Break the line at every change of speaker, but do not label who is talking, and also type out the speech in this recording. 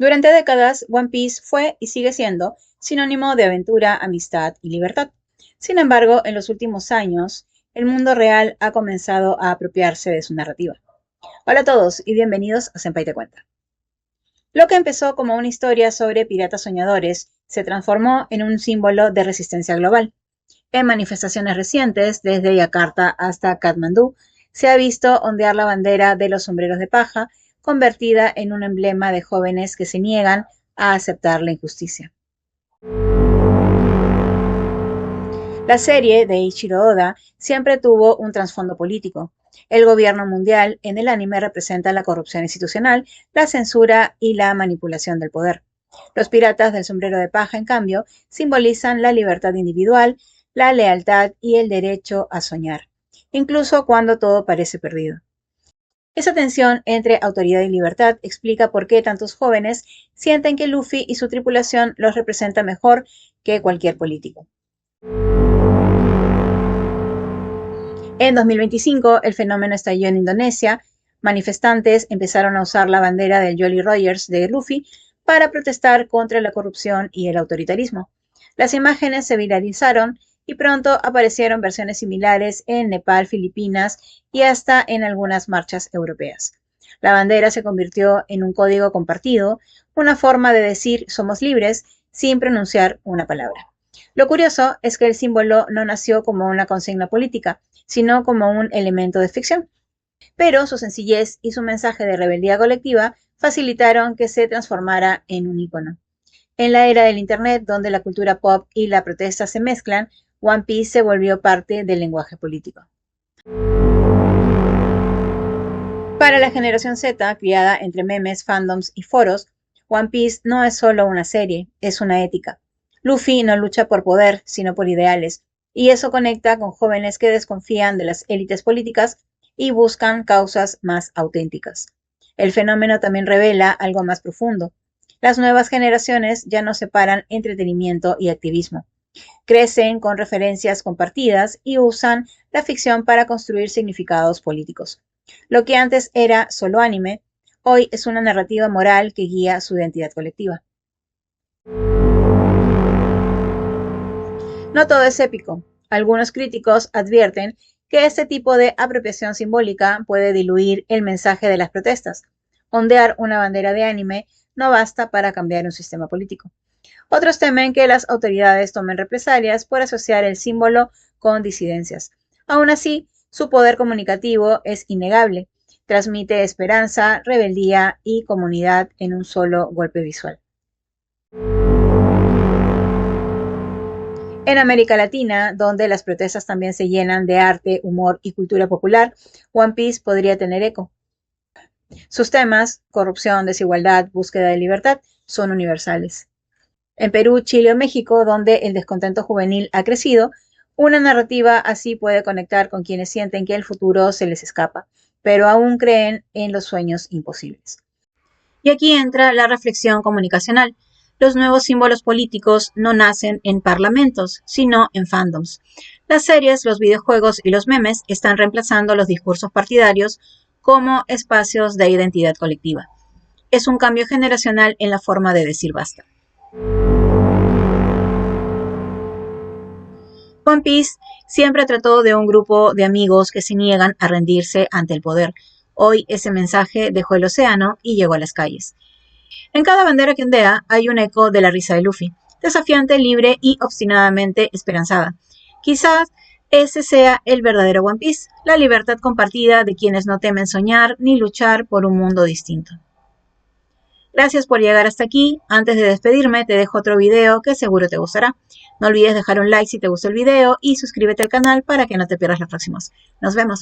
Durante décadas, One Piece fue y sigue siendo sinónimo de aventura, amistad y libertad. Sin embargo, en los últimos años, el mundo real ha comenzado a apropiarse de su narrativa. Hola a todos y bienvenidos a Senpai Te Cuenta. Lo que empezó como una historia sobre piratas soñadores se transformó en un símbolo de resistencia global. En manifestaciones recientes, desde Yakarta hasta Katmandú, se ha visto ondear la bandera de los sombreros de paja, convertida en un emblema de jóvenes que se niegan a aceptar la injusticia. La serie de Eiichiro Oda siempre tuvo un trasfondo político. El gobierno mundial en el anime representa la corrupción institucional, la censura y la manipulación del poder. Los piratas del sombrero de paja, en cambio, simbolizan la libertad individual, la lealtad y el derecho a soñar, incluso cuando todo parece perdido. Esa tensión entre autoridad y libertad explica por qué tantos jóvenes sienten que Luffy y su tripulación los representa mejor que cualquier político. En 2025, el fenómeno estalló en Indonesia. Manifestantes empezaron a usar la bandera del Jolly Rogers de Luffy para protestar contra la corrupción y el autoritarismo. Las imágenes se viralizaron y pronto aparecieron versiones similares en Nepal, Filipinas y hasta en algunas marchas europeas. La bandera se convirtió en un código compartido, una forma de decir somos libres sin pronunciar una palabra. Lo curioso es que el símbolo no nació como una consigna política, sino como un elemento de ficción. Pero su sencillez y su mensaje de rebeldía colectiva facilitaron que se transformara en un ícono. En la era del Internet, donde la cultura pop y la protesta se mezclan, One Piece se volvió parte del lenguaje político. Para la generación Z, criada entre memes, fandoms y foros, One Piece no es solo una serie, es una ética. Luffy no lucha por poder, sino por ideales, y eso conecta con jóvenes que desconfían de las élites políticas y buscan causas más auténticas. El fenómeno también revela algo más profundo. Las nuevas generaciones ya no separan entretenimiento y activismo. Crecen con referencias compartidas y usan la ficción para construir significados políticos. Lo que antes era solo anime, hoy es una narrativa moral que guía su identidad colectiva. No todo es épico. Algunos críticos advierten que este tipo de apropiación simbólica puede diluir el mensaje de las protestas. Ondear una bandera de anime no basta para cambiar un sistema político. Otros temen que las autoridades tomen represalias por asociar el símbolo con disidencias. Aún así, su poder comunicativo es innegable. Transmite esperanza, rebeldía y comunidad en un solo golpe visual. En América Latina, donde las protestas también se llenan de arte, humor y cultura popular, One Piece podría tener eco. Sus temas, corrupción, desigualdad, búsqueda de libertad, son universales. En Perú, Chile o México, donde el descontento juvenil ha crecido, una narrativa así puede conectar con quienes sienten que el futuro se les escapa, pero aún creen en los sueños imposibles. Y aquí entra la reflexión comunicacional. Los nuevos símbolos políticos no nacen en parlamentos, sino en fandoms. Las series, los videojuegos y los memes están reemplazando los discursos partidarios como espacios de identidad colectiva. Es un cambio generacional en la forma de decir basta. One Piece siempre trató de un grupo de amigos que se niegan a rendirse ante el poder. Hoy ese mensaje dejó el océano y llegó a las calles. En cada bandera que ondea hay un eco de la risa de Luffy, desafiante, libre y obstinadamente esperanzada. Quizás ese sea el verdadero One Piece, la libertad compartida de quienes no temen soñar ni luchar por un mundo distinto. Gracias por llegar hasta aquí. Antes de despedirme, te dejo otro video que seguro te gustará. No olvides dejar un like si te gustó el video y suscríbete al canal para que no te pierdas los próximos. Nos vemos.